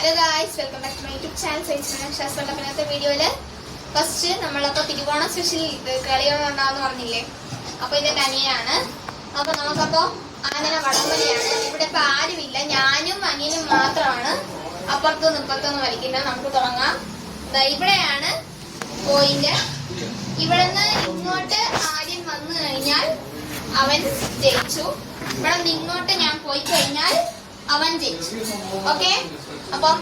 Hello guys, welcome back to my YouTube channel. ഇന്നത്തെ വീഡിയോയില് first നമ്മളപ്പോൾ തിരുവോണ സ്പെഷ്യൽ കളികളുണ്ടാവെന്ന് പറഞ്ഞില്ലേ. അപ്പോൾ ഇതിന്റെ അനിയനാണ്. അപ്പോൾ നമുക്കപ്പോൾ ആനന വടംവലിയാണ്. ഇവിടെ ഇപ്പം ആരുമില്ല, ഞാനും അനിയനും മാത്രമാണ് അപ്പുറത്തുനിന്ന് ഇപ്പുറത്തുനിന്ന് വലിക്കുന്നത്. നമുക്ക് തുടങ്ങാം. ഇവിടെയാണ് പോയിന്റ്. ഇവിടെ നിന്ന് ഇങ്ങോട്ട് ആദ്യം വന്നു കഴിഞ്ഞാൽ അവൻ ജയിച്ചു. ഇവിടെ നിന്ന് ഇങ്ങോട്ട് ഞാൻ പോയി കഴിഞ്ഞാൽ അവൻ ജയിച്ചു. ഓക്കെ, അപ്പം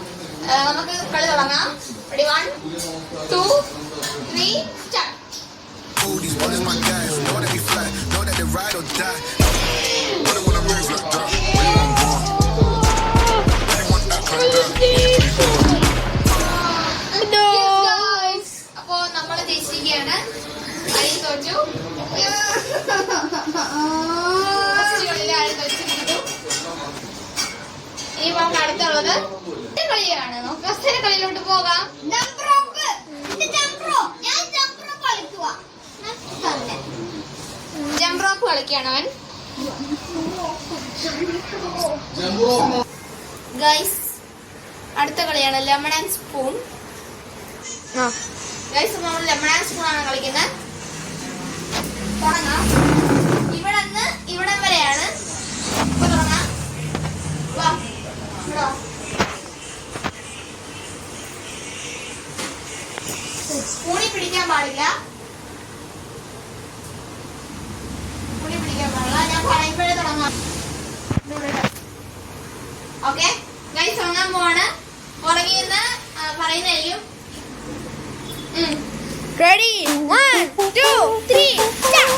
നമുക്ക് കളി തുടങ്ങാം. Ready, 1 2 3 start. അപ്പോ നമ്മള് ജയിച്ചിരിക്കുകയാണ്. ആരും തോറ്റു. ആരും തോറ്റിരിക്കുന്നു. ഇനി നമുക്ക് അടുത്തുള്ളത് കളിയാണ്. നമുക്ക് അവസര കളിയിലോട്ട് പോകാം. ജംപ് റോപ്പ് കളിക്കുകയാണ് അവൻ. ഗൈസ്, അടുത്ത കളിയാണ് ലെമൺ ആൻഡ് സ്പൂൺ. ഗൈസ്, നമ്മൾ ലെമൺ ആൻഡ് സ്പൂൺ ആണ് കളിക്കുന്നത്. തുടങ്ങാം. ഇവിടെ നിന്ന് ഇവിടം വരെയാണ്. ഇപ്പൊ തുടങ്ങാം. വാ, ഇവിടെ സ്പൂണിൽ പിടിക്കാൻ പാടില്ല. സ്പൂണിൽ പിടിക്കാൻ പാടില്ല. ഞാൻ പറയുമ്പോഴേ തുടങ്ങാം. ഓക്കെ ഗൈസ്, തുടങ്ങാൻ പോവാണ്. പുറകിന്ന് പറയുന്നതായിരിക്കും. Ready? 1 2 3 start.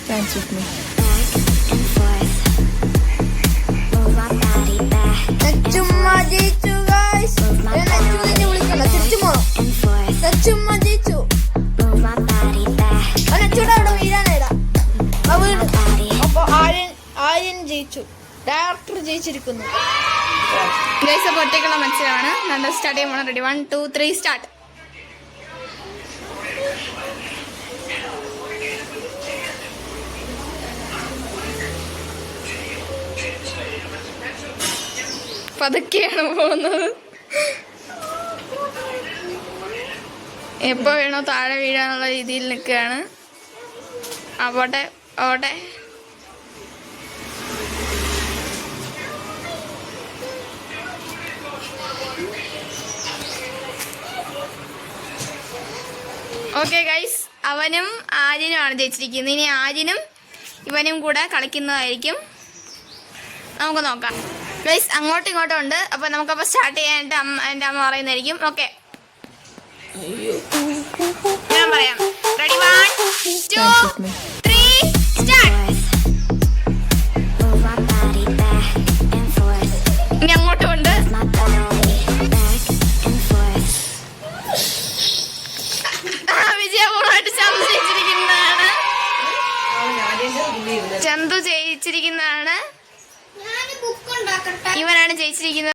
Dance with me. ചുമ്മാ ജയിച്ചു guys. എന്നെ വിളിക്കണം. തിരിച്ചു പോണം. ചുമ്മാ ജയിച്ചു. അനച്ചൂടെ അവിടെ വീഴാനായിടാ. അപ്പൊ ആര്യൻ ജയിച്ചു. ഡയറക്ടർ ജയിച്ചിരിക്കുന്നു. ഗൈസ്, അപ്പോൾ ഒറ്റയ്ക്കുള്ള മത്സരമാണ്. നമ്മൾ സ്റ്റാർട്ട് ചെയ്യാൻ പോകണം. Ready, 1 2 3 start. പതുക്കെയാണ് പോകുന്നത്. എപ്പോ വേണോ താഴെ വീഴാനുള്ള രീതിയിൽ നിൽക്കുകയാണ്. അവിടെ അവിടെ ഓക്കെ ഗൈസ്, അവനും ആര്യനുമാണ് ജയിച്ചിരിക്കുന്നത്. ഇനി ആര്യനും ഇവനും കൂടെ കളിക്കുന്നതായിരിക്കും. നമുക്ക് നോക്കാം ഗൈസ്. അങ്ങോട്ടും ഇങ്ങോട്ടും ഉണ്ട്. അപ്പൊ നമുക്കപ്പോൾ സ്റ്റാർട്ട് ചെയ്യാനായിട്ട് എൻ്റെ അമ്മ പറയുന്നതായിരിക്കും. ഓക്കെ, ഞാൻ പറയാം. Ready, 1 2 3 start. ഇനി അങ്ങോട്ടും ഉണ്ട്. വിജയപൂർവ്വമായിട്ട് ചന്തു ജയിച്ചിരിക്കുന്നതാണ്. ഇവനാണ് ജയിച്ചിരിക്കുന്നത്.